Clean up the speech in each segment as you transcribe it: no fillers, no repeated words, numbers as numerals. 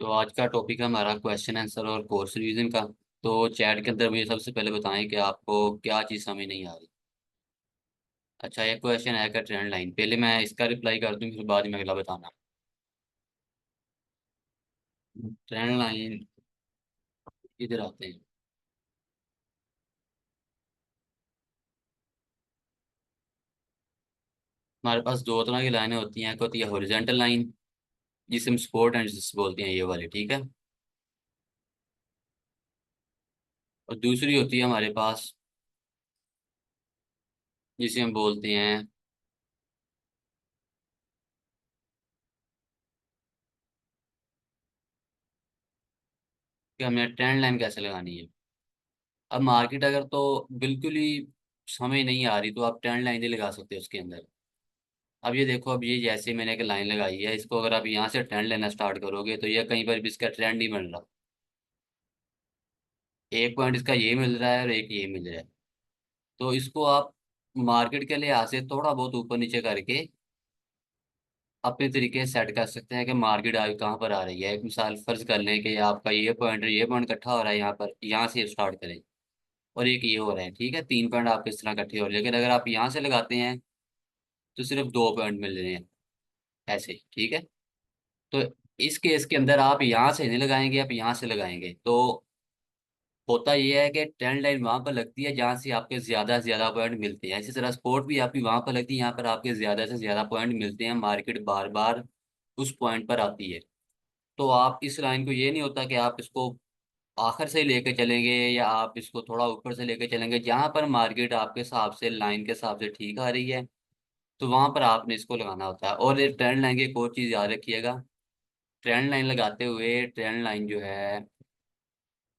तो आज का टॉपिक है हमारा क्वेश्चन आंसर और कोर्स रिवीजन का। तो चैट के अंदर मुझे सबसे पहले बताएं कि आपको क्या चीज़ समझ नहीं आ रही। अच्छा, ये क्वेश्चन है का ट्रेंड लाइन, पहले मैं इसका रिप्लाई कर दूं फिर बाद में अगला बताना। ट्रेंड लाइन इधर आते हैं। हमारे पास दो तरह की लाइनें होती हैं, एक होती है हॉरिजॉन्टल लाइन जिसे हम सपोर्ट एंड रेजिस्टेंस बोलते हैं, ये वाली, ठीक है। और दूसरी होती है हमारे पास जिसे हम बोलते हैं कि हमें ट्रेंड लाइन कैसे लगानी है। अब मार्केट अगर तो बिल्कुल ही समझ नहीं आ रही तो आप ट्रेंड लाइन नहीं लगा सकते उसके अंदर। अब ये देखो, अब ये जैसे मैंने एक लाइन लगाई है, इसको अगर आप यहाँ से ट्रेंड लेना स्टार्ट करोगे तो ये कहीं पर भी इसका ट्रेंड नहीं मिल रहा। एक पॉइंट इसका ये मिल रहा है और एक ये मिल रहा है। तो इसको आप मार्केट के लिहाज से थोड़ा बहुत ऊपर नीचे करके अपने तरीके से सेट कर सकते हैं कि मार्केट आज कहाँ पर आ रही है। एक मिसाल फर्ज कर लें कि आपका ये पॉइंट इकट्ठा हो रहा है यहाँ पर, यहाँ से स्टार्ट करें, और एक ये हो रहा है, ठीक है, तीन पॉइंट आपके इस तरह इकट्ठे हो रहे हैं। लेकिन अगर आप यहाँ से लगाते हैं तो सिर्फ दो पॉइंट मिल रहे हैं, ऐसे, ठीक है। तो इस केस के अंदर आप यहाँ से नहीं लगाएंगे, आप यहाँ से लगाएंगे तो होता यह है कि ट्रेंड लाइन वहां पर लगती है जहां से आपके ज्यादा से ज्यादा पॉइंट मिलते हैं। इसी तरह स्पोर्ट भी आपकी वहां पर लगती है, यहाँ पर आपके ज्यादा से ज्यादा पॉइंट मिलते हैं। मार्केट बार बार उस पॉइंट पर आती है। तो आप इस लाइन को, ये नहीं होता कि आप इसको आखिर से लेके चलेंगे या आप इसको थोड़ा ऊपर से लेके चलेंगे। जहां पर मार्केट आपके हिसाब से, लाइन के हिसाब से ठीक आ रही है, तो वहां पर आपने इसको लगाना होता है। और ये ट्रेंड लाइन की एक और चीज याद रखिएगा, ट्रेंड लाइन लगाते हुए ट्रेंड लाइन जो है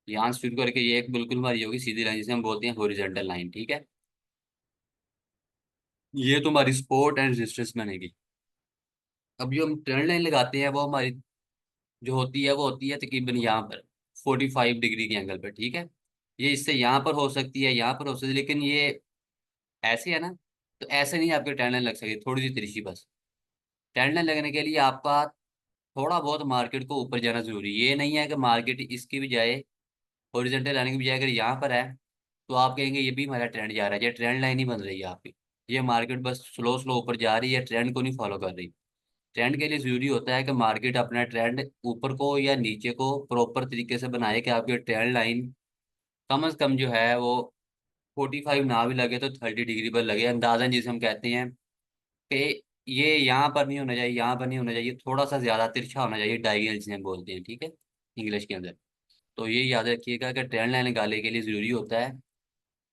यहाँ से शुरू करके ये एक बिल्कुल हमारी होगी सीधी लाइन जिसे हम बोलते हैं हॉरिजॉन्टल लाइन, ठीक है। ये तो हमारी सपोर्ट एंड रेजिस्टेंस बनेगी। अब जो हम ट्रेंड लाइन लगाते हैं वो हमारी जो होती है वो होती है तकरीबन यहाँ पर 45 डिग्री के एंगल पर, ठीक है। ये इससे यहाँ पर हो सकती है, यहाँ पर हो सकती है, लेकिन ये ऐसे है ना। तो ऐसे नहीं आपकी ट्रेंड लाइन लग सकती, थोड़ी सी तिरछी बस। ट्रेंड लाइन लगने के लिए आपका थोड़ा बहुत मार्केट को ऊपर जाना जरूरी है। ये नहीं है कि मार्केट इसकी बजाय, हॉरिजॉन्टल लाइन की बजाय अगर यहाँ पर है तो आप कहेंगे ये भी हमारा ट्रेंड जा रहा है। ये ट्रेंड लाइन ही बन रही है आपकी। ये मार्केट बस स्लो स्लो ऊपर जा रही है, ट्रेंड को नहीं फॉलो कर रही। ट्रेंड के लिए जरूरी होता है कि मार्केट अपना ट्रेंड ऊपर को या नीचे को प्रॉपर तरीके से बनाए कि आपकी ट्रेंड लाइन कम से कम जो है वो 45 ना भी लगे तो 30 डिग्री पर लगे, अंदाजन जिसे हम कहते हैं कि ये यहाँ पर नहीं होना चाहिए, यहाँ पर नहीं होना चाहिए, थोड़ा सा ज्यादा तिरछा होना चाहिए, डायगोनल जिसे हम बोलते हैं, ठीक है, इंग्लिश के अंदर। तो ये याद रखिएगा कि ट्रेंड लाइन निकालने के लिए जरूरी होता है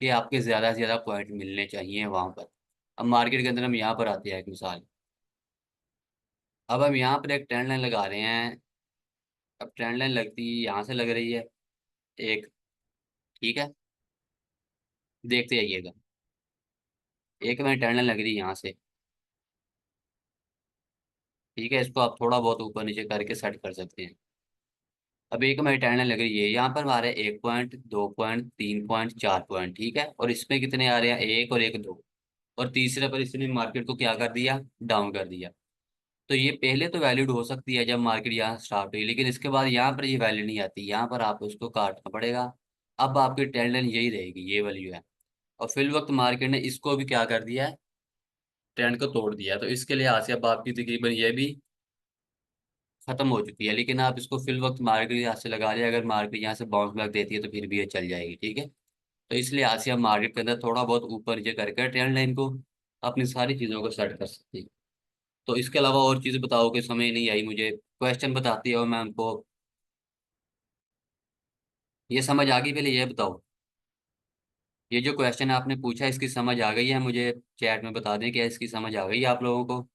कि आपके ज्यादा से ज्यादा पॉइंट मिलने चाहिए वहां पर। अब मार्केट के अंदर हम यहाँ पर आते हैं एक मिसाल। अब हम यहाँ पर एक ट्रेंड लाइन लगा रहे हैं। अब ट्रेंड लाइन लगती यहाँ से लग रही है एक, ठीक है, देखते जाइएगा। एक में ट्रेंड लाइन लग रही है यहाँ से, ठीक है, इसको आप थोड़ा बहुत ऊपर नीचे करके सेट कर सकते हैं। अब एक में ट्रेंड लाइन लग रही है, यहाँ पर हमारे 1 पॉइंट, 2 पॉइंट, 3 पॉइंट, 4 पॉइंट, ठीक है, और इसमें कितने आ रहे हैं, एक और एक, दो। और तीसरे पर इसने मार्केट को क्या कर दिया, डाउन कर दिया। तो ये पहले तो वैलिड हो सकती है जब मार्केट यहाँ स्टार्ट हुई, लेकिन इसके बाद यहाँ पर ये वैलिड नहीं आती, यहाँ पर आपको उसको काटना पड़ेगा। अब आपकी ट्रेंड लाइन यही रहेगी, ये वाली जो है। और फिल वक्त मार्केट ने इसको भी क्या कर दिया है, ट्रेंड को तोड़ दिया है। तो इसके लिए आज से अब आपकी तकरीबन ये भी खत्म हो चुकी है। लेकिन आप इसको फिल वक्त मार्केट यहाँ से लगा लिया, अगर मार्केट यहाँ से बाउंस बैक देती है तो फिर भी ये चल जाएगी, ठीक है। तो इसलिए आज से आप मार्केट के अंदर थोड़ा बहुत ऊपर नीचे करके ट्रेंड लाइन को अपनी सारी चीज़ों को सेट कर सकती है। तो इसके अलावा और चीज़ बताओ कि समझ नहीं आई मुझे, क्वेश्चन बताती है और मैं उनको, ये समझ आ गई, पहले ये बताओ। ये जो क्वेश्चन आपने पूछा इसकी समझ आ गई है मुझे, चैट में बता दें कि इसकी समझ आ गई है आप लोगों को।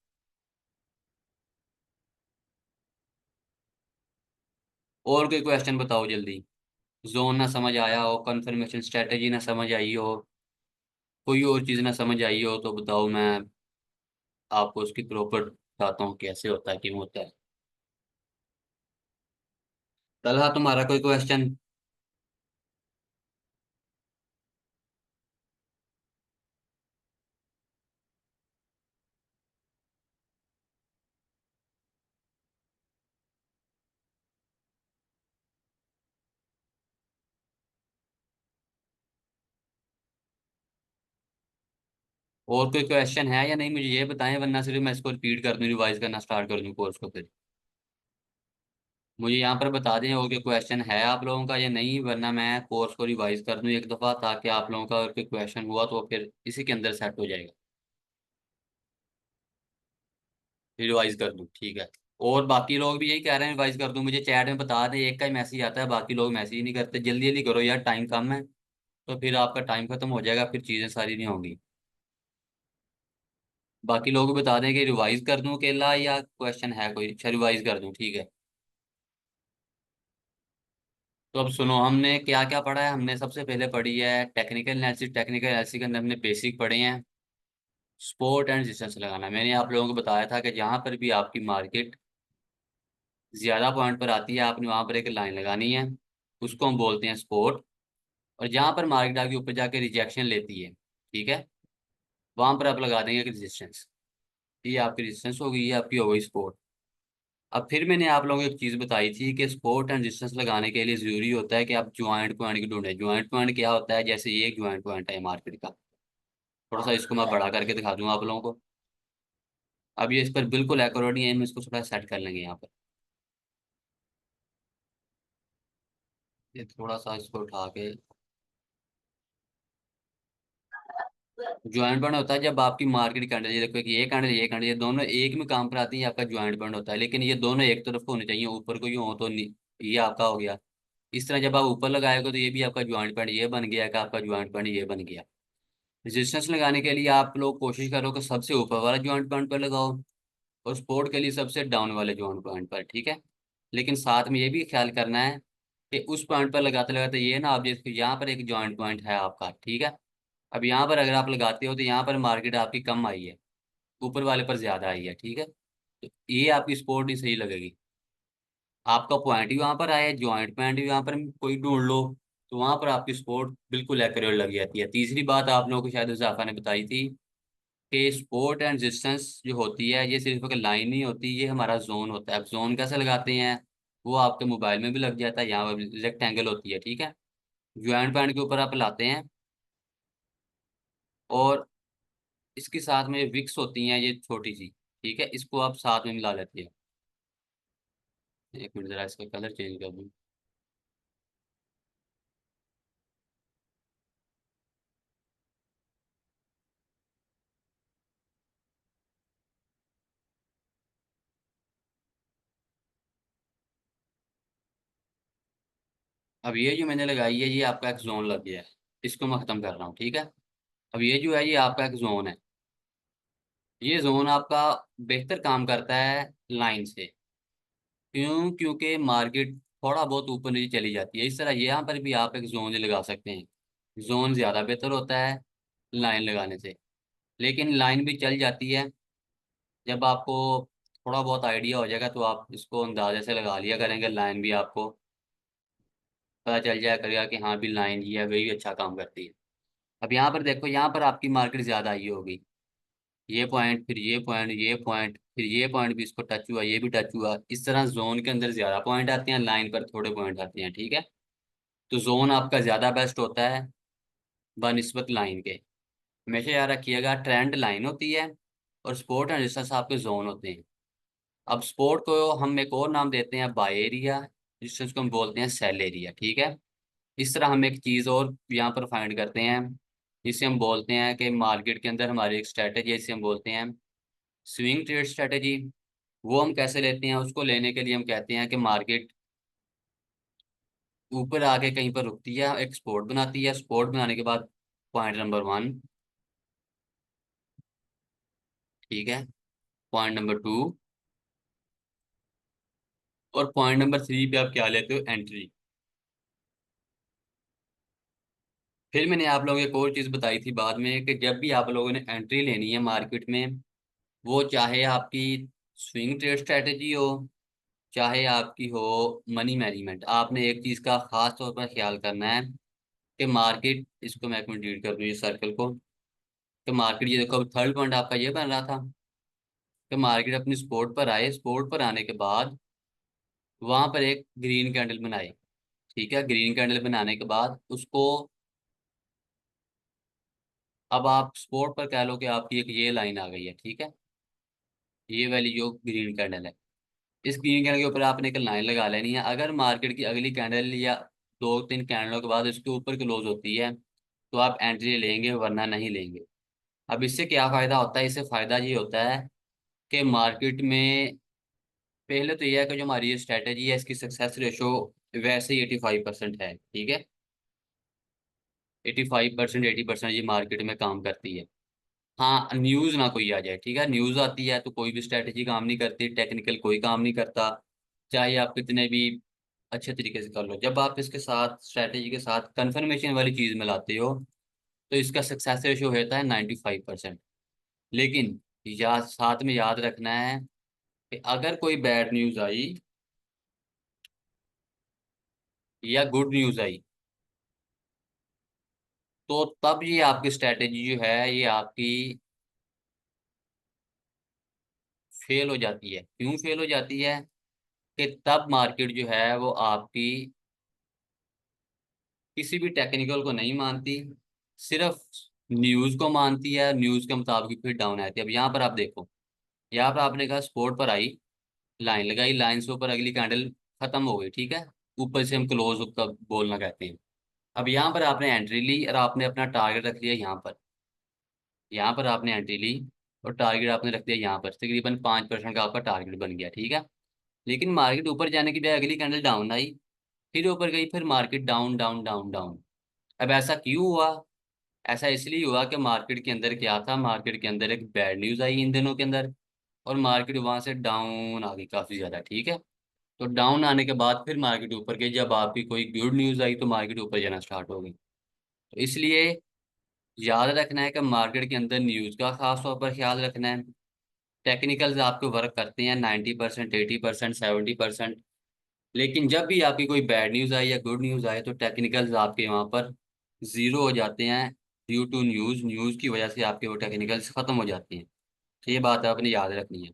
और कोई क्वेश्चन बताओ जल्दी। जोन ना समझ आया हो, कंफर्मेशन स्ट्रेटेजी ना समझ आई हो, कोई और चीज़ ना समझ आई हो तो बताओ, मैं आपको उसकी प्रॉपर बताता हूँ कैसे होता है, क्यों होता है। तलहा, तुम्हारा कोई क्वेश्चन? और कोई क्वेश्चन है या नहीं मुझे ये बताएं, वरना सिर्फ मैं इसको रिपीट कर दूं, रिवाइज करना स्टार्ट कर दूं कोर्स को फिर। मुझे यहाँ पर बता दें और कोई क्वेश्चन है आप लोगों का या नहीं, वरना मैं कोर्स को रिवाइज कर दूं एक दफ़ा, ताकि आप लोगों का अगर कोई क्वेश्चन हुआ तो फिर इसी के अंदर सेट हो जाएगा। रिवाइज कर दूं, ठीक है। और बाकी लोग भी यही कह रहे हैं रिवाइज कर दूं, मुझे चैट में बता दें, एक का ही मैसेज आता है, बाकी लोग मैसेज ही नहीं करते। जल्दी जल्दी करो यार, टाइम कम है, तो फिर आपका टाइम खत्म हो जाएगा, फिर चीज़ें सारी नहीं होंगी। बाकी लोग भी बता दें कि रिवाइज कर दूं अकेला, या क्वेश्चन है कोई। अच्छा, रिवाइज कर दूं, ठीक है। तो अब सुनो, हमने क्या क्या पढ़ा है। हमने सबसे पहले पढ़ी है टेक्निकल एनालिसिस। टेक्निकल एनालिसिस के अंदर हमने बेसिक पढ़े हैं। स्पोर्ट एंड रेजिस्टेंस लगाना, मैंने आप लोगों को बताया था कि जहां पर भी आपकी मार्केट ज्यादा पॉइंट पर आती है, आपने वहां पर एक लाइन लगानी है, उसको हम बोलते हैं सपोर्ट। और जहां पर मार्केट आपके ऊपर जाके रिजेक्शन लेती है, ठीक है, वहां पर आप लगा देंगे रेजिस्टेंस। ये आपकी रेजिस्टेंस होगी, ये आपकी हो गई सपोर्ट। अब फिर मैंने आप लोगों को एक चीज बताई थी कि सपोर्ट एंड रेजिस्टेंस लगाने के लिए जरूरी होता है कि आप ज्वाइंट पॉइंट की ढूंढें। ज्वाइंट पॉइंट क्या होता है, जैसे ये एक ज्वाइंट पॉइंट है मार्केट का। थोड़ा सा इसको मैं बड़ा करके दिखा दूंगा आप लोगों को। अब ये इस पर बिल्कुल एक्यूरेट नहीं है, हम इसको थोड़ा सेट कर लेंगे यहाँ पर। ये थोड़ा सा इसको उठा के। ज्वाइंट पॉइंट होता है जब आपकी मार्केट कैंडल, ये देखो कि ये कैंडल ये कैंडल ये दोनों एक में काम पर आती है, आपका ज्वाइंट पॉइंट होता है। लेकिन ये दोनों एक तरफ को होने चाहिए, ऊपर को यूं हो तो ये आपका हो गया। इस तरह जब आप ऊपर लगाएगा तो ये भी आपका ज्वाइंट पॉइंट ये बन गया, कि आपका ज्वाइंट पॉइंट ये बन गया। रेजिस्टेंस लगाने के लिए आप लोग कोशिश करो कि सबसे ऊपर वाला ज्वाइंट पॉइंट पर लगाओ, और सपोर्ट के लिए सबसे डाउन वाले ज्वाइंट पॉइंट पर, ठीक है। लेकिन साथ में ये भी ख्याल करना है कि उस पॉइंट पर लगाते लगाते ये ना, आप जैसे यहाँ पर एक ज्वाइंट पॉइंट है आपका, ठीक है। अब यहाँ पर अगर आप लगाते हो तो यहाँ पर मार्केट आपकी कम आई है, ऊपर वाले पर ज्यादा आई है, ठीक है, तो ये आपकी सपोर्ट नहीं सही लगेगी। आपका पॉइंट ही वहां पर आया है, ज्वाइंट पॉइंट भी वहां पर कोई ढूंढ लो, तो वहां पर आपकी सपोर्ट बिल्कुल एक्यूरेट लग जाती है। तीसरी बात आप लोगों को शायद उजाफा ने बताई थी कि सपोर्ट एंड रेजिस्टेंस जो होती है, ये सिर्फ एक लाइन नहीं होती, ये हमारा जोन होता है। अब जोन कैसे लगाते हैं, वो आपके मोबाइल में भी लग जाता है, यहाँ पर रेक्टेंगल होती है, ठीक है। ज्वाइंट पॉइंट के ऊपर आप लाते हैं, और इसके साथ में विक्स होती हैं ये छोटी सी, ठीक है, इसको आप साथ में मिला लेते हैं। एक मिनट जरा इसका कलर चेंज कर दूँ। अब ये जो मैंने लगाई है, ये आपका एक जोन लग गया है, इसको मैं खत्म कर रहा हूँ, ठीक है। अब ये जो है, ये आपका एक जोन है। ये जोन आपका बेहतर काम करता है लाइन से। क्यों? क्योंकि मार्केट थोड़ा बहुत ऊपर नीचे चली जाती है। इस तरह यहाँ पर भी आप एक जोन लगा सकते हैं। जोन ज़्यादा बेहतर होता है लाइन लगाने से। लेकिन लाइन भी चल जाती है, जब आपको थोड़ा बहुत आइडिया हो जाएगा तो आप इसको अंदाजे से लगा लिया करेंगे, लाइन भी आपको पता चल जाया करेगा कि हाँ भी लाइन ही है, वही अच्छा काम करती है। अब यहाँ पर देखो, यहाँ पर आपकी मार्केट ज़्यादा आई होगी। ये पॉइंट, फिर ये पॉइंट, ये पॉइंट, फिर ये पॉइंट भी इसको टच हुआ, ये भी टच हुआ। इस तरह जोन के अंदर ज्यादा पॉइंट आते हैं, लाइन पर थोड़े पॉइंट आते हैं, ठीक है। तो जोन आपका ज्यादा बेस्ट होता है बनिस्बत लाइन के। हमेशा याद रखिएगा, ट्रेंड लाइन होती है और सपोर्ट एंड रेजिस्टेंस आपके जोन होते हैं। अब सपोर्ट को हम एक और नाम देते हैं बाय एरिया, रेजिस्टेंस को हम बोलते हैं सेल एरिया, ठीक है। इस तरह हम एक चीज और यहाँ पर फाइंड करते हैं, जिसे हम बोलते हैं कि मार्केट के अंदर हमारी एक स्ट्रेटेजी है, जिसे हम बोलते हैं स्विंग ट्रेड स्ट्रेटेजी। वो हम कैसे लेते हैं, उसको लेने के लिए हम कहते हैं कि मार्केट ऊपर आके कहीं पर रुकती है, एक सपोर्ट बनाती है, सपोर्ट बनाने के बाद पॉइंट नंबर 1, ठीक है, पॉइंट नंबर 2, और पॉइंट नंबर 3 पे आप क्या लेते हो, एंट्री। फिर मैंने आप लोगों को एक और चीज़ बताई थी बाद में, कि जब भी आप लोगों ने एंट्री लेनी है मार्केट में, वो चाहे आपकी स्विंग ट्रेड स्ट्रेटेजी हो, चाहे आपकी हो मनी मैनेजमेंट, आपने एक चीज़ का खास तौर पर ख्याल करना है कि मार्केट, इसको मैं एक मिनट डिलीट कर दूँ ये सर्कल को, कि मार्केट, ये देखो थर्ड पॉइंट आपका ये बन रहा था कि मार्केट अपनी सपोर्ट पर आए, सपोर्ट पर आने के बाद वहां पर एक ग्रीन कैंडल बनाए, ठीक है। ग्रीन कैंडल बनाने के बाद उसको अब आप स्पोर्ट पर कह लो कि आपकी एक ये लाइन आ गई है, ठीक है, ये वाली जो ग्रीन कैंडल है, इस ग्रीन कैंडल के ऊपर आपने एक लाइन लगा लेनी है। अगर मार्केट की अगली कैंडल या 2-3 कैंडलों के बाद इसके ऊपर क्लोज होती है तो आप एंट्री लेंगे, वरना नहीं लेंगे। अब इससे क्या फायदा होता है? इससे फायदा ये होता है कि मार्केट में पहले तो यह है कि जो हमारी ये स्ट्रैटेजी है इसकी सक्सेस रेशो वैसे ही 85% है, ठीक है। 85%, 80% ये मार्केट में काम करती है। हाँ, न्यूज ना कोई आ जाए, ठीक है, न्यूज आती है तो कोई भी स्ट्रैटेजी काम नहीं करती, टेक्निकल कोई काम नहीं करता, चाहे आप कितने भी अच्छे तरीके से कर लो। जब आप इसके साथ स्ट्रैटेजी के साथ कंफर्मेशन वाली चीज मिलाते हो तो इसका सक्सेस रेशो होता है 95%। लेकिन याद, साथ में याद रखना है कि अगर कोई बैड न्यूज आई या गुड न्यूज आई तो तब ये आपकी स्ट्रैटेजी जो है ये आपकी फेल हो जाती है। क्यों फेल हो जाती है? कि तब मार्केट जो है वो आपकी किसी भी टेक्निकल को नहीं मानती, सिर्फ न्यूज को मानती है, न्यूज के मुताबिक फिर डाउन आती है। अब यहाँ पर आप देखो, यहाँ पर आपने कहा स्पोर्ट पर आई, लाइन लगाई, लाइन से ऊपर अगली कैंडल खत्म हो गई, ठीक है, ऊपर से हम क्लोज का बोलना कहते हैं। अब यहाँ पर आपने एंट्री ली और आपने अपना टारगेट रख लिया यहाँ पर, यहाँ पर आपने एंट्री ली और टारगेट आपने रख दिया यहाँ पर, तकरीबन 5% का आपका टारगेट बन गया, ठीक है। लेकिन मार्केट ऊपर जाने की बजाय अगली कैंडल डाउन आई, फिर ऊपर गई, फिर market down down down down. अब ऐसा क्यों हुआ? ऐसा इसलिए हुआ कि मार्केट के अंदर क्या था, मार्केट के अंदर एक बैड न्यूज आई इन दिनों के अंदर, और मार्केट वहां से डाउन आ गई काफी ज्यादा, ठीक है। तो डाउन आने के बाद फिर मार्केट ऊपर गई, जब आपकी कोई गुड न्यूज आई तो मार्केट ऊपर जाना स्टार्ट हो गई। तो इसलिए याद रखना है कि मार्केट के अंदर न्यूज का खास तौर पर ख्याल रखना है। टेक्निकल्स आपके वर्क करते हैं 90%, 80%, 70%। लेकिन जब भी आपकी कोई बैड न्यूज आए या गुड न्यूज आए तो टेक्निकल्स आपके वहां पर जीरो हो जाते हैं, ड्यू टू न्यूज, न्यूज की वजह से आपके वो टेक्निकल्स खत्म हो जाते हैं। तो ये बात आपने याद रखनी है।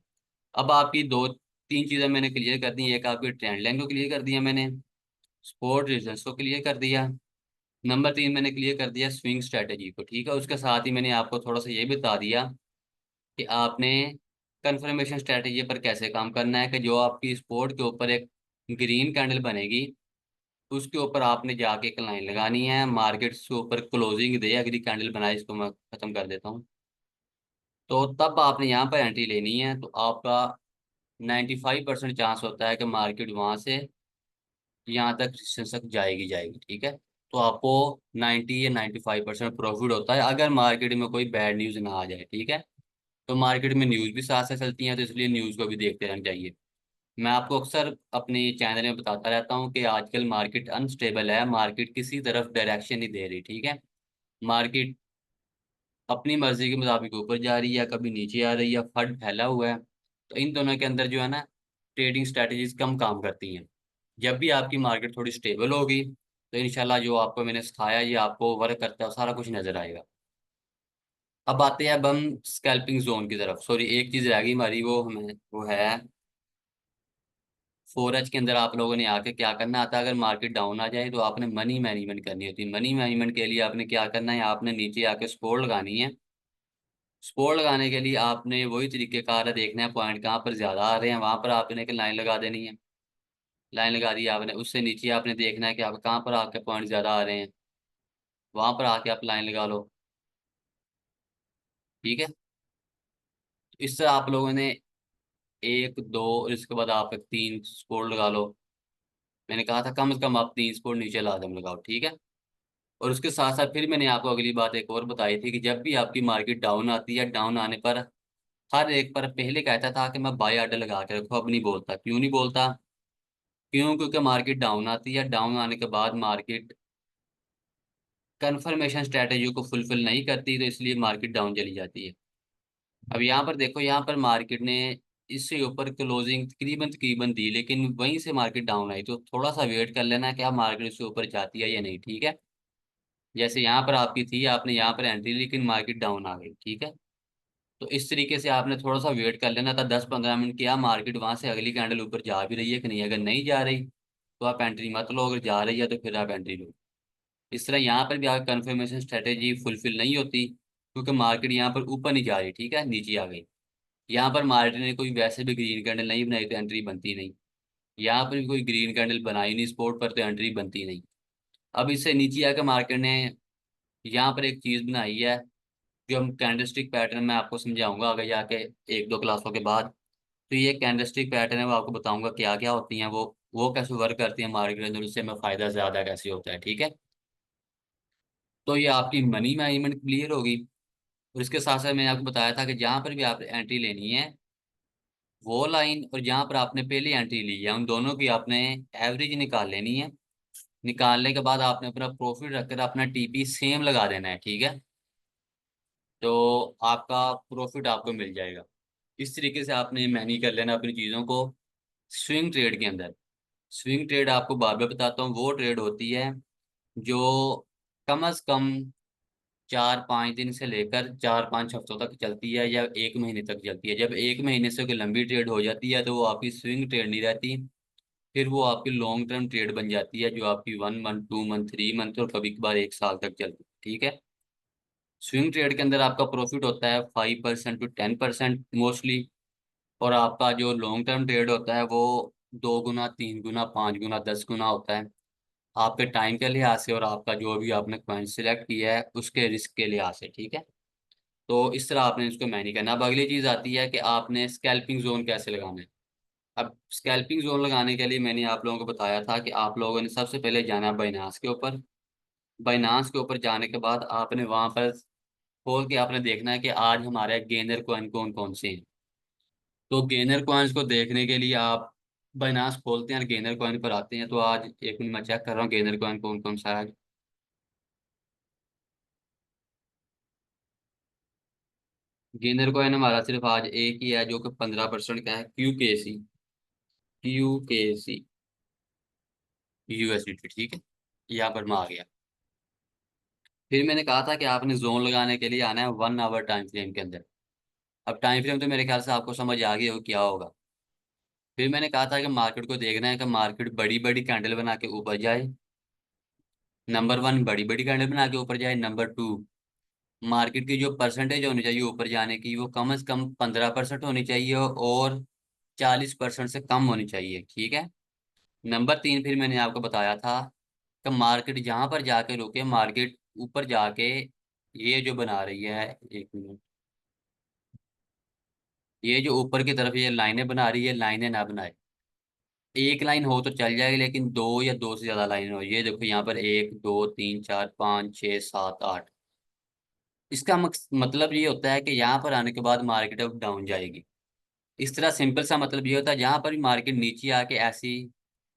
अब आपकी 2-3 चीजें मैंने क्लियर कर दी, एक आपकी ट्रेंड लाइन को क्लियर कर दिया मैंने, स्पोर्ट रीजन्स को क्लियर कर दिया, नंबर 3 मैंने क्लियर कर दिया स्विंग स्ट्रैटेजी को, ठीक है। उसके साथ ही मैंने आपको थोड़ा सा ये बता दिया कि आपने कंफर्मेशन स्ट्रैटेजी पर कैसे काम करना है, कि जो आपकी स्पोर्ट के ऊपर एक ग्रीन कैंडल बनेगी उसके ऊपर आपने जाके एक लाइन लगानी है, मार्केट के ऊपर क्लोजिंग दे अगली कैंडल बनाए, इसको मैं खत्म कर देता हूँ। तो तब आपने यहाँ पर एंट्री लेनी है, तो आपका 95% चांस होता है कि मार्केट वहां से यहाँ तक रेजिस्टेंस तक जाएगी जाएगी, ठीक है। तो आपको 90 या 95% प्रॉफिट होता है अगर मार्केट में कोई बैड न्यूज ना आ जाए, ठीक है। तो मार्केट में न्यूज भी साथ साथ चलती हैं, तो इसलिए न्यूज को भी देखते रहना चाहिए। मैं आपको अक्सर अपने चैनल में बताता रहता हूँ कि आजकल मार्केट अनस्टेबल है, मार्केट किसी तरफ डायरेक्शन नहीं दे रही, ठीक है। मार्केट अपनी मर्जी के मुताबिक ऊपर जा रही है, कभी नीचे आ रही है, फंड फैला हुआ है। तो इन दोनों के अंदर जो है ना, ट्रेडिंग स्ट्रैटेजीज कम काम करती हैं। जब भी आपकी मार्केट थोड़ी स्टेबल होगी तो इंशाल्लाह जो आपको मैंने सिखाया ये आपको वर्क करता है, सारा कुछ नजर आएगा। अब आते हैं अब हम स्कैल्पिंग जोन की तरफ। सॉरी, एक चीज रह गई हमारी, वो है फोरेज के अंदर आप लोगों ने आके क्या करना आता है, अगर मार्केट डाउन आ जाए तो आपने मनी मैनेजमेंट करनी होती है। मनी मैनेजमेंट के लिए आपने क्या करना है, आपने नीचे आके सपोर्ट लगानी है। सपोर्ट लगाने के लिए आपने वही तरीकेकार है, देखना है पॉइंट कहाँ पर ज्यादा आ रहे हैं, वहां पर आपने एक लाइन लगा देनी है। लाइन लगा दी आपने, उससे नीचे आपने देखना है कि आप कहाँ पर आपके पॉइंट ज्यादा आ रहे हैं, वहां पर आके आप लाइन लगा लो, ठीक है। इससे आप लोगों ने एक दो और इसके बाद आप एक 3 सपोर्ट लगा लो। मैंने कहा था कम से कम आप 3 सपोर्ट नीचे लाजम लगाओ, ठीक है। और उसके साथ साथ फिर मैंने आपको अगली बात एक और बताई थी कि जब भी आपकी मार्केट डाउन आती है, डाउन आने पर हर एक पर पहले कहता था कि मैं बाय ऑर्डर लगा के रखो, अब नहीं बोलता। क्यों नहीं बोलता? क्यों? क्योंकि मार्केट डाउन आती है, डाउन आने के बाद मार्केट कन्फर्मेशन स्ट्रेटेजी को फुलफिल नहीं करती, तो इसलिए मार्केट डाउन चली जाती है। अब यहाँ पर देखो, यहाँ पर मार्केट ने इससे ऊपर क्लोजिंग तकरीबन तकरीबन दी, लेकिन वहीं से मार्केट डाउन आई, तो थोड़ा सा वेट कर लेना कि आप मार्केट इससे ऊपर जाती है या नहीं, ठीक है। जैसे यहाँ पर आपकी थी, आपने यहाँ पर एंट्री ली, लेकिन मार्केट डाउन आ गई, ठीक है। तो इस तरीके से आपने थोड़ा सा वेट कर लेना था 10-15 मिनट, क्या मार्केट वहां से अगली कैंडल ऊपर जा भी रही है कि नहीं। अगर नहीं जा रही तो आप एंट्री मत लो, अगर जा रही है तो फिर आप एंट्री लो। इस तरह यहाँ पर भी आपकी कंफर्मेशन स्ट्रेटेजी फुलफिल नहीं होती, क्योंकि मार्केट यहाँ पर ऊपर नहीं जा रही, ठीक है, नीचे आ गई। यहाँ पर मार्केट ने कोई वैसे भी ग्रीन कैंडल नहीं बनाई तो एंट्री बनती नहीं। यहाँ पर भी कोई ग्रीन कैंडल बनाई नहीं स्पोर्ट पर तो एंट्री बनती नहीं। अब इससे नीचे आकर मार्केट ने यहाँ पर एक चीज बनाई है, जो हम कैंडलस्टिक पैटर्न में आपको समझाऊंगा आगे जाके, एक दो क्लासों के बाद। तो ये कैंडलस्टिक पैटर्न है, वो आपको बताऊंगा क्या क्या होती हैं, वो कैसे वर्क करती है मार्केट के अंदर, उससे हमें फायदा ज्यादा कैसे होता है, ठीक है। तो ये आपकी मनी मैनेजमेंट क्लियर होगी। और इसके साथ साथ मैंने आपको बताया था कि जहां पर भी आप एंट्री लेनी है, वो लाइन और जहां पर आपने पहली एंट्री ली है, उन दोनों की आपने एवरेज निकाल लेनी है। निकालने के बाद आपने अपना प्रॉफिट रखकर अपना टीपी सेम लगा देना है, ठीक है। तो आपका प्रॉफिट आपको मिल जाएगा। इस तरीके से आपने मैनेज कर लेना अपनी चीज़ों को स्विंग ट्रेड के अंदर। स्विंग ट्रेड आपको बार बार बताता हूँ, वो ट्रेड होती है जो कम से कम 4-5 दिन से लेकर 4-5 हफ्तों तक चलती है, या 1 महीने तक चलती है। जब 1 महीने से कोई लंबी ट्रेड हो जाती है तो वो आपकी स्विंग ट्रेड नहीं रहती, फिर वो आपकी लॉन्ग टर्म ट्रेड बन जाती है, जो आपकी 1 मंथ, 2 मंथ, 3 मंथ और कभी कभार 1 साल तक चलती है, ठीक है। स्विंग ट्रेड के अंदर आपका प्रॉफिट होता है 5% to 10% मोस्टली। और आपका जो लॉन्ग टर्म ट्रेड होता है वो 2 गुना, 3 गुना, 5 गुना, 10 गुना होता है, आपके टाइम के लिहाज से और आपका जो भी आपने पॉइंट सिलेक्ट किया है उसके रिस्क के लिहाज से, ठीक है। तो इस तरह आपने इसको मैनेज करना। अब अगली चीज आती है कि आपने स्कैल्पिंग जोन कैसे लगाना है। अब स्कैल्पिंग जोन लगाने के लिए मैंने आप लोगों को बताया था कि आप लोगों ने सबसे पहले जाना है बाइनांस के ऊपर। बाइनांस के ऊपर जाने के बाद आपने वहां पर खोल के आपने देखना है कि आज हमारे गेनर कॉइन कौन कौन से हैं। तो गेनर कॉइन्स को देखने के लिए आप बाइनांस खोलते हैं और गेनर कॉइन पर आते हैं। तो आज 1 मिनट मैं चेक कर रहा हूँ गेनर कॉइन कौन कौन सा है। गेनर कॉइन हमारा सिर्फ आज एक ही है जो कि 15% का है, क्यू के सी यूएसडीटी, ठीक है। यहाँ पर मैं आ गया। फिर मैंने कहा था कि आपने जोन लगाने के लिए आना है 1 आवर टाइम फ्रेम के अंदर। अब टाइम फ्रेम तो मेरे ख्याल से आपको समझ आ गई हो क्या होगा। फिर मैंने कहा था कि मार्केट को देखना है कि मार्केट बड़ी बड़ी कैंडल बना के ऊपर जाए। नंबर 1, बड़ी बड़ी कैंडल बना के ऊपर जाए। नंबर 2, मार्केट की जो परसेंटेज होनी चाहिए ऊपर जाने की वो कम से कम 15% होनी चाहिए, और 40% से कम होनी चाहिए, ठीक है। नंबर 3, फिर मैंने आपको बताया था कि मार्केट जहां पर जाके रुके, मार्केट ऊपर जाके ये जो बना रही है, 1 मिनट, ये जो ऊपर की तरफ ये लाइनें बना रही है, लाइनें ना बनाए। एक लाइन हो तो चल जाएगी, लेकिन दो या दो से ज्यादा लाइन हो। ये देखो यहाँ पर 1, 2, 3, 4, 5, 6, 7, 8। इसका मतलब ये होता है कि यहाँ पर आने के बाद मार्केट अब डाउन जाएगी। इस तरह सिंपल सा मतलब ये होता है, जहां पर भी मार्केट नीचे आके ऐसी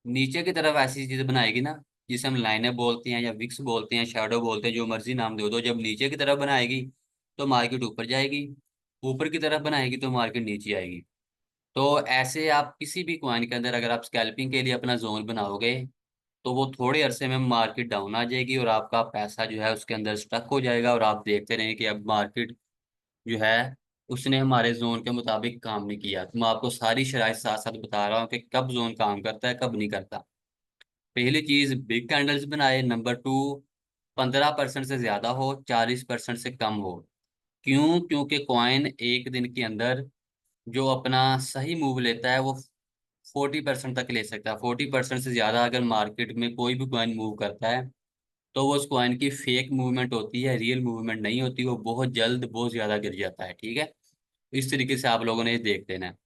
नीचे की तरफ ऐसी चीज बनाएगी ना, जिसे हम लाइनें बोलते हैं या विक्स बोलते हैं, शैडो बोलते हैं, जो मर्जी नाम दे दो, जब नीचे की तरफ बनाएगी तो मार्केट ऊपर जाएगी, ऊपर की तरफ बनाएगी तो मार्केट नीचे आएगी। तो ऐसे आप किसी भी कॉइन के अंदर अगर आप स्कैल्पिंग के लिए अपना जोन बनाओगे तो वो थोड़े अरसे में मार्केट डाउन आ जाएगी और आपका पैसा जो है उसके अंदर स्टक हो जाएगा, और आप देखते रहें कि अब मार्केट जो है उसने हमारे जोन के मुताबिक काम नहीं किया। तो मैं आपको सारी शराइत साथ साथ बता रहा हूँ कि कब जोन काम करता है कब नहीं करता। पहली चीज, बिग कैंडल्स बनाए। नंबर 2, 15% से ज्यादा हो, 40% से कम हो। क्यों? क्योंकि कॉइन एक दिन के अंदर जो अपना सही मूव लेता है वो 40% तक ले सकता है। 40% से ज्यादा अगर मार्केट में कोई भी कॉइन मूव करता है तो वो उस कॉइन की फेक मूवमेंट होती है, रियल मूवमेंट नहीं होती, वो बहुत जल्द बहुत ज्यादा गिर जाता है, ठीक है। इस तरीके से आप लोगों ने ये देख लेना है।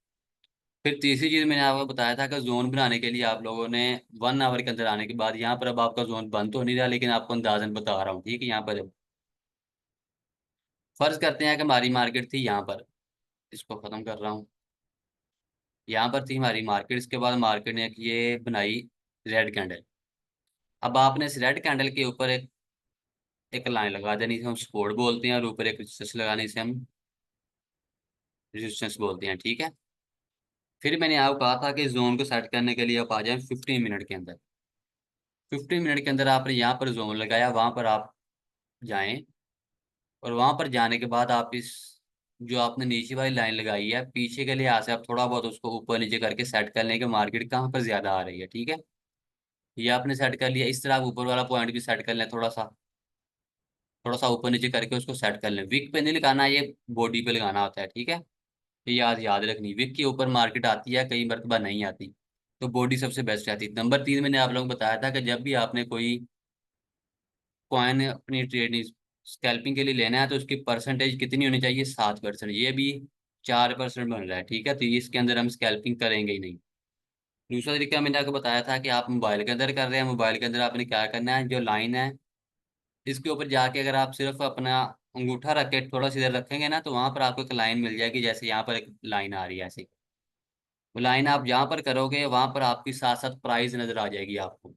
फिर तीसरी चीज मैंने आपको बताया था कि जोन बनाने के लिए आप लोगों ने 1 आवर के अंदर आने के बाद, यहाँ पर अब आपका जोन बंद तो नहीं रहा, लेकिन आपको अंदाजन बता रहा हूँ, ठीक है। यहाँ पर फर्ज करते हैं कि हमारी मार्केट थी यहाँ पर, इसको खत्म कर रहा हूँ। यहाँ पर थी हमारी मार्केट, इसके बाद मार्केट ने ये बनाई रेड कैंडल। अब आपने इस रेड कैंडल के ऊपर एक लाइन लगा देनी, इसे हम सपोर्ट बोलते हैं, और ऊपर एक रेजिस्टेंस लगाने से हम रेजिस्टेंस बोलते हैं, ठीक है। फिर मैंने आपको कहा था कि जोन को सेट करने के लिए आप आ जाए 15 मिनट के अंदर। 15 मिनट के अंदर आपने यहाँ पर जोन लगाया, वहां पर आप जाएं, और वहां पर जाने के बाद आप इस जो आपने नीचे वाली लाइन लगाई है पीछे के लिहाज से आप थोड़ा बहुत उसको ऊपर नीचे करके सेट कर लें कि मार्केट कहाँ पर ज्यादा आ रही है, ठीक है। ये आपने सेट कर लिया। इस तरह आप ऊपर वाला पॉइंट भी सेट कर लें थोड़ा सा। थोड़ा सा ऊपर नीचे करके उसको सेट कर लें। विक पे नहीं लगाना, ये बॉडी पे लगाना होता है, ठीक है। ये याद याद रखनी, विक के ऊपर मार्केट आती है, कई मरतबा नहीं आती। तो बॉडी सबसे बेस्ट रहती है। नंबर 3 मैंने आप लोगों को बताया था कि जब भी आपने कोई कॉइन अपनी ट्रेडिंग स्कैल्पिंग के लिए लेना है तो उसकी परसेंटेज कितनी होनी चाहिए, 7%। ये भी 4% बन रहा है, ठीक है। तो इसके अंदर हम स्कैल्पिंग करेंगे ही नहीं। दूसरा तरीका मैंने आपको बताया था कि आप मोबाइल के अंदर कर रहे हैं, मोबाइल के अंदर आपने क्या करना है, जो लाइन है इसके ऊपर जाके अगर आप सिर्फ अपना अंगूठा रख के थोड़ा सा इधर रखेंगे ना, तो वहां पर आपको एक लाइन मिल जाएगी। जैसे यहाँ पर एक लाइन आ रही है ऐसे, वो लाइन आप जहाँ पर करोगे वहां पर आपकी साथ साथ प्राइस नजर आ जाएगी आपको।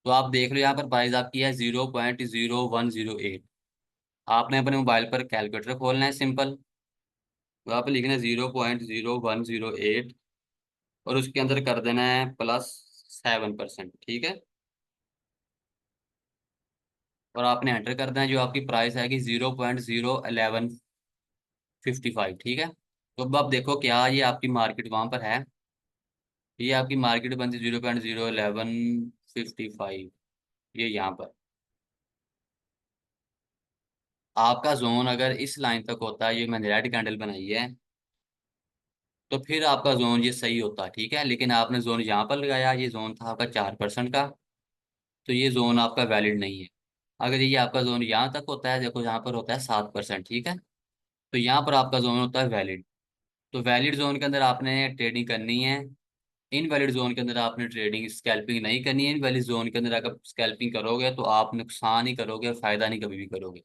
तो आप देख लो, यहाँ पर प्राइस आपकी है 0.0108। आपने अपने मोबाइल पर कैलकुलेटर खोलना है सिंपल, वहाँ पर लिखना है 0.0108 और उसके अंदर कर देना है +7%, ठीक है। और आपने एंटर कर देना है, जो आपकी प्राइस आएगी 0.0115, ठीक है। तो अब आप देखो क्या ये आपकी मार्केट वहां पर है, ये आपकी मार्केट बनती 0.0115, ये यहाँ पर आपका जोन अगर इस लाइन तक होता है, ये मैंने रेड कैंडल बनाई है, तो फिर आपका जोन ये सही होता, ठीक है। लेकिन आपने जोन यहाँ पर लगाया, ये जोन था आपका 4% का, तो ये जोन आपका वैलिड नहीं है। अगर ये आपका जोन यहाँ तक होता है, देखो यहाँ पर होता है 7%, ठीक है, तो यहाँ पर आपका जोन होता है वैलिड। तो वैलिड जोन के अंदर आपने ट्रेडिंग करनी है, इनवैलिड जोन के अंदर आपने ट्रेडिंग स्कैल्पिंग नहीं करनी है। इनवैलिड जोन के अंदर अगर स्कैल्पिंग करोगे तो आप नुकसान ही करोगे, फायदा नहीं कभी भी करोगे।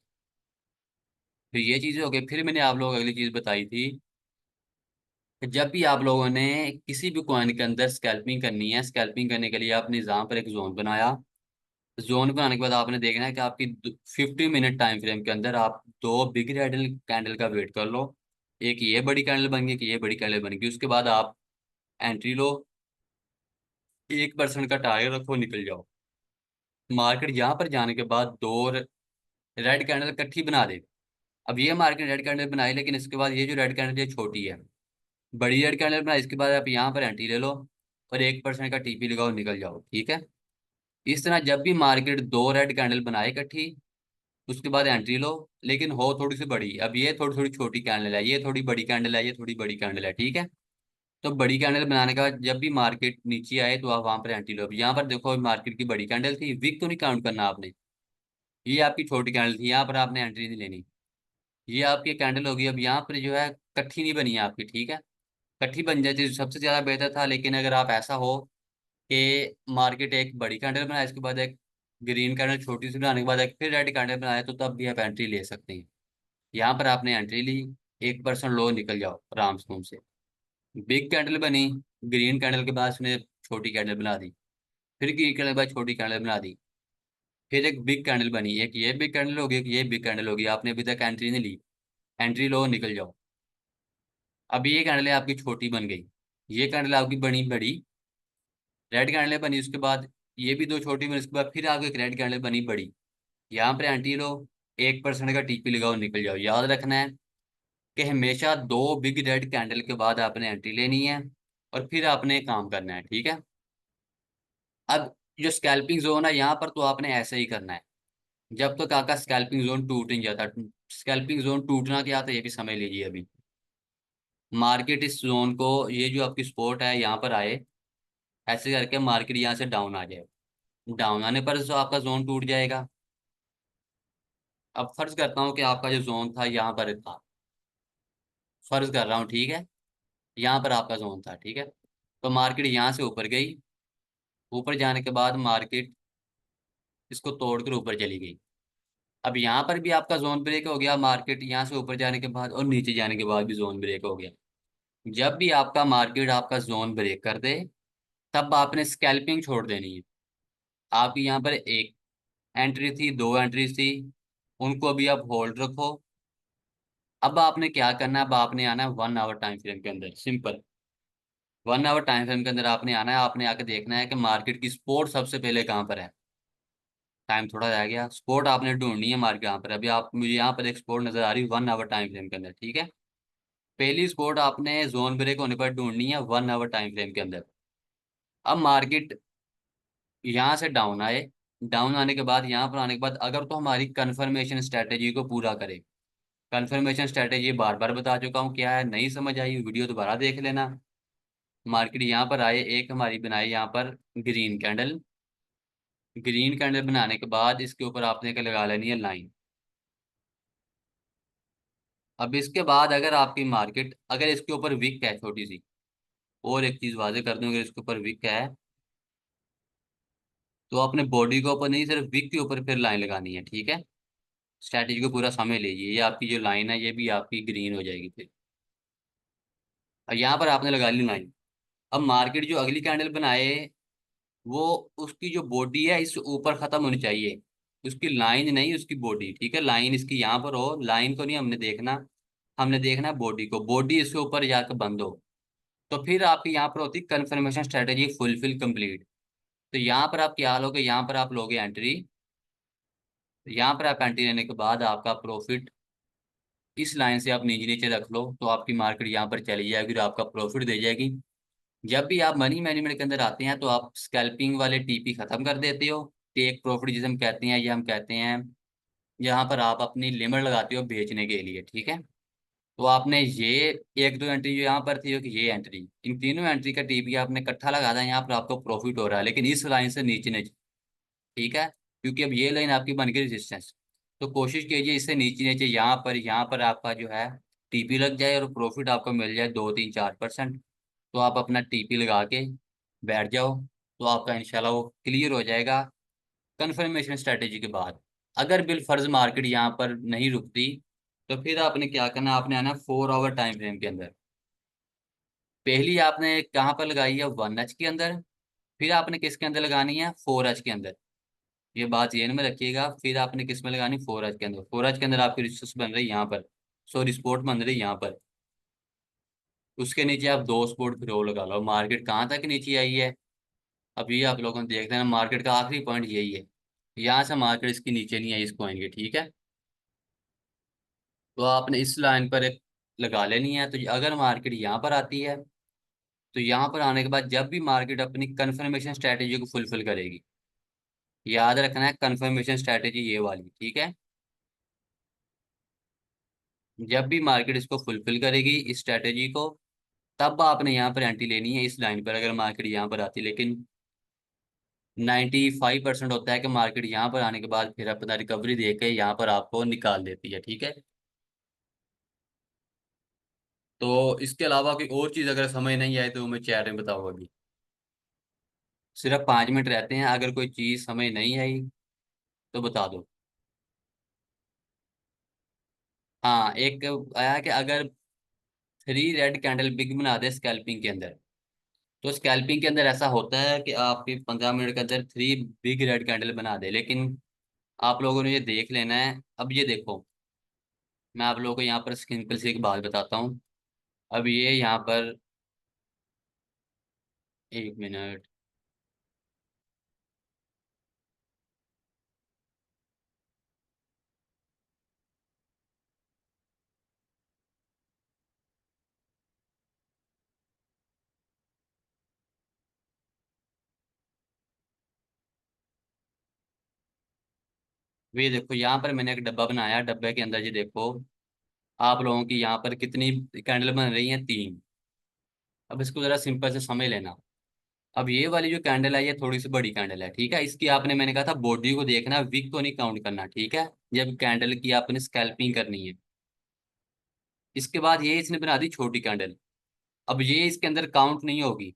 तो ये चीजें हो गई। फिर मैंने आप लोगों को अगली चीज बताई थी कि जब भी आप लोगों ने किसी भी कॉइन के अंदर स्कैल्पिंग करनी है, स्कैल्पिंग करने के लिए आपने निज़ाम पर एक जोन बनाया। जोन बनाने के बाद आपने देखना है कि आपकी 50 मिनट टाइम फ्रेम के अंदर आप दो बिग कैंडल कैंडल का वेट कर लो। एक ये बड़ी कैंडल बन गई, कि ये बड़ी कैंडल बन गई, उसके बाद आप एंट्री लो, 1% का टारगेट रखो, निकल जाओ। मार्केट यहाँ पर जाने के बाद दो रेड कैंडल इकट्ठी बना दे। अब ये मार्केट रेड कैंडल बनाई, लेकिन इसके बाद ये जो रेड कैंडल ये छोटी है, बड़ी रेड कैंडल बनाई, इसके बाद आप यहाँ पर एंट्री ले लो और 1% का टीपी लगाओ, निकल जाओ, ठीक है। इस तरह जब भी मार्केट दो रेड कैंडल बनाए इकट्ठी, उसके बाद एंट्री लो, लेकिन हो थोड़ी सी बड़ी। अब ये थोड़ी थोड़ी छोटी कैंडल है, ये थोड़ी बड़ी कैंडल है, ये थोड़ी बड़ी कैंडल है, ठीक है। तो बड़ी कैंडल बनाने के बाद जब भी मार्केट नीचे आए तो आप वहां पर एंट्री लो। अब यहाँ पर देखो, मार्केट की बड़ी कैंडल थी, विक तो नहीं काउंट करना आपने, ये आपकी छोटी कैंडल थी, यहाँ पर आपने एंट्री नहीं लेनी। ये आपकी कैंडल होगी। अब यहाँ पर जो है कट्ठी नहीं बनी है आपकी, ठीक है। कट्ठी बन जाती तो सबसे ज्यादा बेहतर था, लेकिन अगर आप ऐसा हो कि मार्केट एक बड़ी कैंडल बनाए, इसके बाद एक ग्रीन कैंडल छोटी सी बनाने के बाद एक फिर रेड कैंडल बनाए, तो तब भी आप एंट्री ले सकते हैं। यहाँ पर आपने एंट्री ली, 1% लो, निकल जाओ आराम से। बिग कैंडल बनी, ग्रीन कैंडल के बाद उसने छोटी कैंडल बना दी, फिर ग्रीन कैंडल के बाद छोटी कैंडल बना दी, फिर एक बिग कैंडल बनी, एक ये बिग कैंडल होगी, एक ये बिग कैंडल होगी। आपने अभी तक एंट्री नहीं ली, एंट्री लो, निकल जाओ। अब ये कैंडल आपकी छोटी बन गई, ये कैंडल आपकी बनी बड़ी, रेड कैंडल बनी, उसके बाद ये भी दो छोटी बनी, उसके बाद फिर आपकी एक रेड कैंडल बनी बड़ी। यहाँ पर एंट्री लो, 1% का टीपी लगाओ, निकल जाओ। याद रखना है कि हमेशा दो बिग रेड कैंडल के बाद आपने एंट्री लेनी है और फिर आपने काम करना है, ठीक है। अब जो स्कैल्पिंग जोन है यहाँ पर तो आपने ऐसे ही करना है, जब तक आपका स्कैल्पिंग जोन टूट नहीं जाता। स्कैल्पिंग जोन टूटना क्या था ये भी समझ लीजिए। अभी मार्केट इस जोन को, ये जो आपकी सपोर्ट है यहाँ पर आए, ऐसे करके मार्केट यहाँ से डाउन आ जाए। डाउन आने पर तो आपका जोन टूट जाएगा। अब फर्ज करता हूँ कि आपका जो जोन था यहाँ पर था, फर्ज कर रहा हूँ, ठीक है, यहाँ पर आपका जोन था, ठीक है। तो मार्केट यहाँ से ऊपर गई, ऊपर जाने के बाद मार्केट इसको तोड़कर ऊपर चली गई। अब यहाँ पर भी आपका जोन ब्रेक हो गया, मार्केट यहाँ से ऊपर जाने के बाद और नीचे जाने के बाद भी जोन ब्रेक हो गया। जब भी आपका मार्केट आपका जोन ब्रेक कर दे, तब आपने स्कैल्पिंग छोड़ देनी है। आपकी यहाँ पर एक एंट्री थी, दो एंट्री थी, उनको भी आप होल्ड रखो। अब आपने क्या करना है, अब आपने आना है 1 आवर टाइम फ्रेम के अंदर, सिंपल। 1 आवर टाइम फ्रेम के अंदर आपने आना है, आपने आके देखना है कि मार्केट की सपोर्ट सबसे पहले कहाँ पर है। टाइम थोड़ा रह गया, स्पोर्ट आपने ढूंढनी है मार्केट यहाँ पर। अभी आप मुझे यहाँ पर एक स्पोर्ट नजर आ रही है 1 आवर टाइम फ्रेम के अंदर, ठीक है। पहली स्पोर्ट आपने जोन ब्रेक होने पर ढूंढनी है 1 आवर टाइम फ्रेम के अंदर। अब मार्केट यहाँ से डाउन आए, डाउन आने के बाद, यहाँ पर आने के बाद अगर तो हमारी कन्फर्मेशन स्ट्रेटेजी को पूरा करे। कन्फर्मेशन स्ट्रेटेजी बार बार बता चुका हूँ क्या है, नहीं समझ आई वीडियो दोबारा देख लेना। मार्केट यहाँ पर आए, एक हमारी बनाई यहाँ पर ग्रीन कैंडल। ग्रीन कैंडल बनाने के बाद इसके ऊपर आपने क्या लगा लेनी है, लाइन। अब इसके बाद अगर आपकी मार्केट, अगर इसके ऊपर विक है छोटी सी, और एक चीज वाजे कर दूं, अगर इसके ऊपर विक है तो अपने बॉडी के ऊपर नहीं, सिर्फ विक के ऊपर फिर लाइन लगानी है, ठीक है। स्ट्रैटेजी को पूरा समझ लीजिए, ये आपकी जो लाइन है ये भी आपकी ग्रीन हो जाएगी फिर। और यहाँ पर आपने लगा ली लाइन। अब मार्केट जो अगली कैंडल बनाए, वो उसकी जो बॉडी है इससे ऊपर खत्म होनी चाहिए, उसकी लाइन नहीं, उसकी बॉडी, ठीक है। लाइन इसकी यहाँ पर हो, लाइन को नहीं हमने देखना, हमने देखना बॉडी को, बॉडी इसके ऊपर जाकर बंद हो। तो फिर आपकी यहाँ पर होती कंफर्मेशन स्ट्रेटेजी फुलफिल कंप्लीट। तो यहाँ पर आप क्या लोगे, यहाँ पर आप लोगे एंट्री। यहाँ पर आप एंट्री लेने के बाद आपका प्रॉफिट इस लाइन से आप नीचे नीचे रख लो, तो आपकी मार्केट यहाँ पर चली जाएगी और आपका प्रॉफिट दे जाएगी। जब भी आप मनी मैनेजमेंट के अंदर आते हैं तो आप स्कैल्पिंग वाले टीपी खत्म कर देते हो। टेक प्रॉफिट जिसे हम कहते हैं, ये हम कहते हैं यहाँ पर आप अपनी लिमिट लगाते हो बेचने के लिए, ठीक है। तो आपने ये एक दो एंट्री जो यहाँ पर थी, कि ये एंट्री, इन तीनों एंट्री का टीपी आपने इकट्ठा लगा था, यहाँ पर आपको प्रॉफिट हो रहा है, लेकिन इस लाइन से नीचे नीचे, ठीक है। क्योंकि अब ये लाइन आपकी बन गई रेजिस्टेंस। तो कोशिश कीजिए इससे नीचे नीचे यहाँ पर आपका जो है टीपी लग जाए और प्रॉफिट आपको मिल जाए 2 3 4%। तो आप अपना टीपी लगा के बैठ जाओ, तो आपका इंशाल्लाह वो क्लियर हो जाएगा कंफर्मेशन स्ट्रेटेजी के बाद। अगर बिल फर्ज मार्केट यहाँ पर नहीं रुकती, तो फिर आपने क्या करना, आपने आना 4 आवर टाइम फ्रेम के अंदर। पहली आपने कहाँ पर लगाई है, 1H के अंदर। फिर आपने किसके अंदर लगानी है, 4H के अंदर। ये बात ये में रखिएगा, फिर आपने किस में लगानी, 4H के अंदर। 4H के अंदर आपकी रिसोर्स बन रही है यहाँ पर, सॉरी स्पोर्ट बन रही है यहाँ पर। उसके नीचे आप 2 स्पोर्ट फिर और लगा लो। मार्केट कहाँ तक नीचे आई है, अब ये आप लोगों ने देखते हैं, मार्केट का आखिरी पॉइंट यही है। यहाँ से मार्केट इसकी नीचे नहीं आई, इस पॉइंट के, ठीक है। तो आपने इस लाइन पर एक लगा लेनी है। तो अगर मार्केट यहाँ पर आती है, तो यहाँ पर आने के बाद जब भी मार्केट अपनी कंफर्मेशन स्ट्रेटेजी को फुलफिल करेगी, याद रखना है कंफर्मेशन स्ट्रेटेजी ये वाली, ठीक है। जब भी मार्केट इसको फुलफिल करेगी इस स्ट्रेटेजी को, तब आपने यहाँ पर एंट्री लेनी है इस लाइन पर, अगर मार्केट यहाँ पर आती है। लेकिन 95% होता है कि मार्केट यहाँ पर आने के बाद फिर अपना रिकवरी दे के यहाँ पर आपको निकाल देती है, ठीक है। तो इसके अलावा कोई और चीज़ अगर समझ नहीं आए तो मैं चैट में बताऊँ अभी। सिर्फ 5 मिनट रहते हैं, अगर कोई चीज़ समझ नहीं आई तो बता दो। हाँ, एक आया कि अगर 3 रेड कैंडल बिग बना दे स्कैल्पिंग के अंदर, तो स्कैल्पिंग के अंदर ऐसा होता है कि आपकी 15 मिनट के अंदर 3 बिग रेड कैंडल बना दे, लेकिन आप लोगों ने ये देख लेना है। अब ये देखो, मैं आप लोगों को यहाँ पर सिंपल सी एक बात बताता हूँ। अब ये यहाँ पर, 1 मिनट, ये देखो यहाँ पर मैंने एक डब्बा बनाया, डब्बे के अंदर ये देखो आप लोगों की यहाँ पर कितनी कैंडल बन रही हैं, 3। अब इसको जरा सिंपल से समझ लेना। अब ये वाली जो कैंडल है ये थोड़ी सी बड़ी कैंडल है, ठीक है। इसकी आपने, मैंने कहा था बॉडी को देखना, विक को नहीं काउंट करना, ठीक है। जब कैंडल की आपने स्कैल्पिंग करनी है, इसके बाद ये इसने बना दी छोटी कैंडल। अब ये इसके अंदर काउंट नहीं होगी।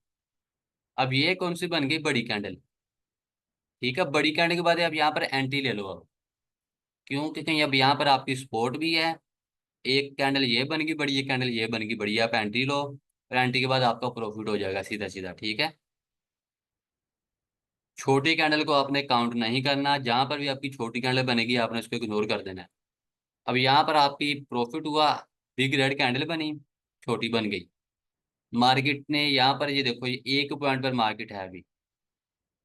अब ये कौन सी बन गई, बड़ी कैंडल, ठीक है। बड़ी कैंडल के बाद अब यहाँ पर एंट्री ले लो अब, क्यों, क्योंकि अब यहाँ पर आपकी सपोर्ट भी है। एक कैंडल ये बन गई बड़ी, एक कैंडल ये बन गई बड़ी, आप एंट्री लो और एंट्री के बाद आपका प्रॉफिट हो जाएगा सीधा सीधा, ठीक है। छोटी कैंडल को आपने काउंट नहीं करना, जहां पर भी आपकी छोटी कैंडल बनेगी आपने उसको इग्नोर कर देना है। अब यहाँ पर आपकी प्रॉफिट हुआ, बिग रेड कैंडल बनी, छोटी बन गई। मार्केट ने यहाँ पर ये देखो, ये 1 पॉइंट पर मार्केट है अभी।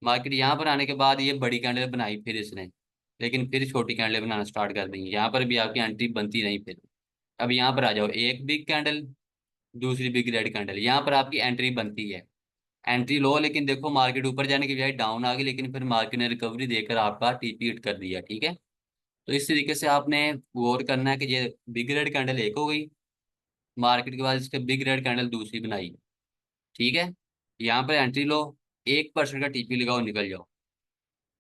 मार्केट यहाँ पर आने के बाद ये बड़ी कैंडल बनाई फिर इसने, लेकिन फिर छोटी कैंडल बनाना स्टार्ट कर दी, यहाँ पर भी आपकी एंट्री बनती नहीं फिर। अब यहाँ पर आ जाओ, एक बिग कैंडल, दूसरी बिग रेड कैंडल, यहाँ पर आपकी एंट्री बनती है। एंट्री लो, लेकिन देखो मार्केट ऊपर जाने की बजाय डाउन आ गई, लेकिन फिर मार्केट ने रिकवरी देकर आपका टीपी हिट कर दिया। ठीक है, तो इस तरीके से आपने गौर करना है कि ये बिग रेड कैंडल एक हो गई, मार्केट के बाद इसके बिग रेड कैंडल दूसरी बनाई। ठीक है, यहाँ पर एंट्री लो, 1% का टीपी लगाओ, निकल जाओ।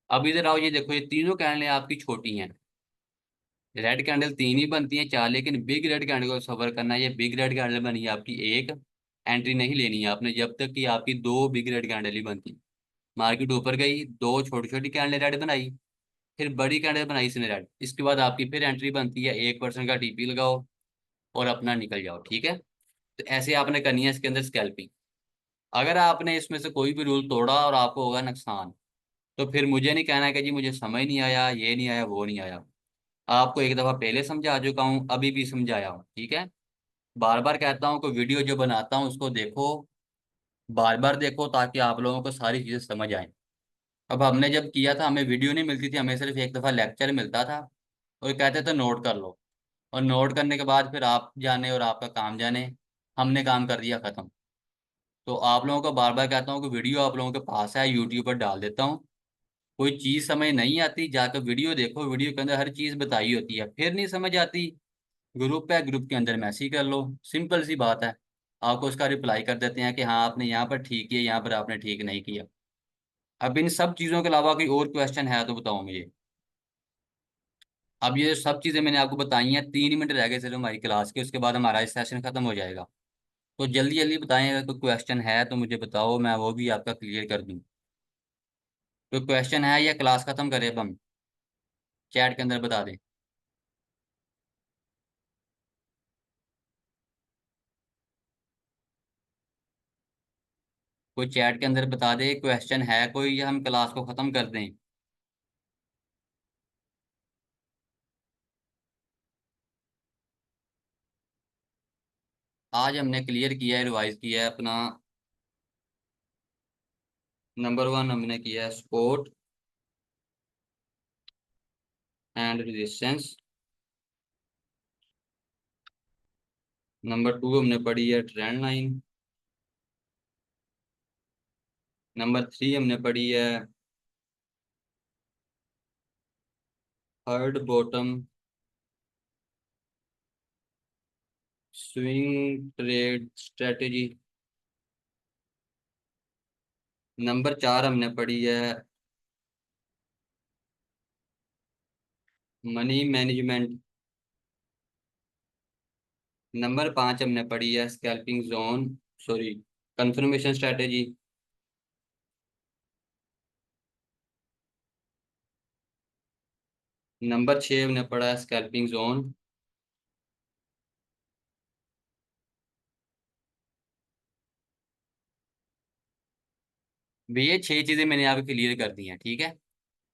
अब इधर आओ, ये देखो ये तीनों कैंडलें आपकी छोटी हैं। रेड कैंडल तीन ही बनती हैं चार, लेकिन बिग रेड कैंडल को सफर करना है। ये बिग रेड कैंडल बनी है आपकी एक, एंट्री नहीं लेनी है आपने जब तक कि आपकी दो बिग रेड कैंडल ही बनती। मार्केट ऊपर गई, दो छोटी छोटी कैंडल रेड बनाई, फिर बड़ी कैंडल बनाई इसने रेड, इसके बाद आपकी फिर एंट्री बनती है, 1% का टीपी लगाओ और अपना निकल जाओ। ठीक है, तो ऐसे आपने करनी है इसके अंदर स्कैल्पिंग। अगर आपने इसमें से कोई भी रूल तोड़ा और आपको होगा नुकसान, तो फिर मुझे नहीं कहना है कि जी मुझे समझ नहीं आया, ये नहीं आया, वो नहीं आया। आपको एक दफा पहले समझा चुका हूँ, अभी भी समझाया हूँ। ठीक है, बार बार कहता हूँ कि वीडियो जो बनाता हूँ उसको देखो, बार बार देखो, ताकि आप लोगों को सारी चीजें समझ आए। अब हमने जब किया था हमें वीडियो नहीं मिलती थी, हमें सिर्फ एक दफा लेक्चर मिलता था और कहते थे नोट कर लो, और नोट करने के बाद फिर आप जाने और आपका काम जाने, हमने काम कर दिया खत्म। तो आप लोगों को बार बार कहता हूँ कि वीडियो आप लोगों के पास है, यूट्यूब पर डाल देता हूँ। कोई चीज समझ नहीं आती जाकर वीडियो देखो, वीडियो के अंदर हर चीज बताई होती है। फिर नहीं समझ आती, ग्रुप है, ग्रुप के अंदर मैसेज कर लो, सिंपल सी बात है। आपको उसका रिप्लाई कर देते हैं कि हाँ आपने यहाँ पर ठीक किया, यहाँ पर आपने ठीक नहीं किया। अब इन सब चीज़ों के अलावा कोई और क्वेश्चन है तो बताओ मुझे। अब ये सब चीज़ें मैंने आपको बताई हैं, 3 मिनट रह गए सिर्फ हमारी क्लास के, उसके बाद हमारा इस सेशन खत्म हो जाएगा। तो जल्दी जल्दी बताएं, अगर कोई क्वेश्चन है तो मुझे बताओ, मैं वो भी आपका क्लियर कर दूँ। कोई क्वेश्चन है या क्लास खत्म करें अब हम, चैट के अंदर बता दें। कोई चैट के अंदर बता दे क्वेश्चन है कोई, या हम क्लास को खत्म कर दें। आज हमने क्लियर किया है, रिवाइज किया है अपना। नंबर 1 हमने किया है सपोर्ट एंड रेजिस्टेंस। नंबर 2 हमने पढ़ी है ट्रेंड लाइन। नंबर 3 हमने पढ़ी है third bottom swing trade strategy. Number 4 हमने पढ़ी है मनी मैनेजमेंट। नंबर 5 हमने पढ़ी है scalping zone, sorry, confirmation strategy. Number 6 हमने पढ़ा है स्कैल्पिंग जोन। भी ये 6 चीजें मैंने यहाँ पे क्लियर कर दी हैं। ठीक है,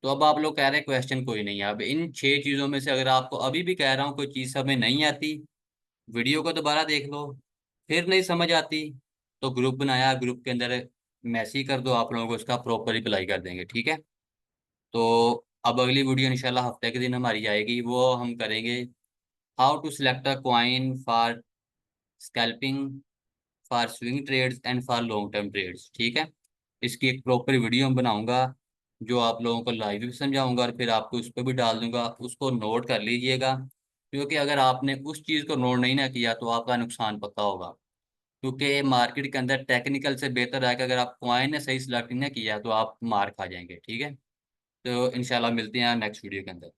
तो अब आप लोग कह रहे हैं क्वेश्चन कोई नहीं है। अब इन 6 चीजों में से अगर आपको अभी भी कह रहा हूँ कोई चीज हमें नहीं आती, वीडियो को दोबारा देख लो। फिर नहीं समझ आती तो ग्रुप बनाया, ग्रुप के अंदर मैसेज कर दो, आप लोगों को उसका प्रॉपर रिप्लाई कर देंगे। ठीक है, तो अब अगली वीडियो इंशाल्लाह हफ्ते के दिन हमारी आएगी, वो हम करेंगे how to select a coin for scalping, for swing trades and for long term trades. ठीक है, इसकी एक प्रॉपर वीडियो मैं बनाऊंगा, जो आप लोगों को लाइव भी समझाऊंगा और फिर आपको उस पर भी डाल दूंगा, उसको नोट कर लीजिएगा। क्योंकि अगर आपने उस चीज़ को नोट नहीं ना किया तो आपका नुकसान पक्का होगा। क्योंकि मार्केट के अंदर टेक्निकल से बेहतर है कि अगर आप कॉइन ने सही सिलेक्ट नहीं किया तो आप मार खा जाएंगे। ठीक है, तो इंशाल्लाह मिलते हैं नेक्स्ट वीडियो के अंदर।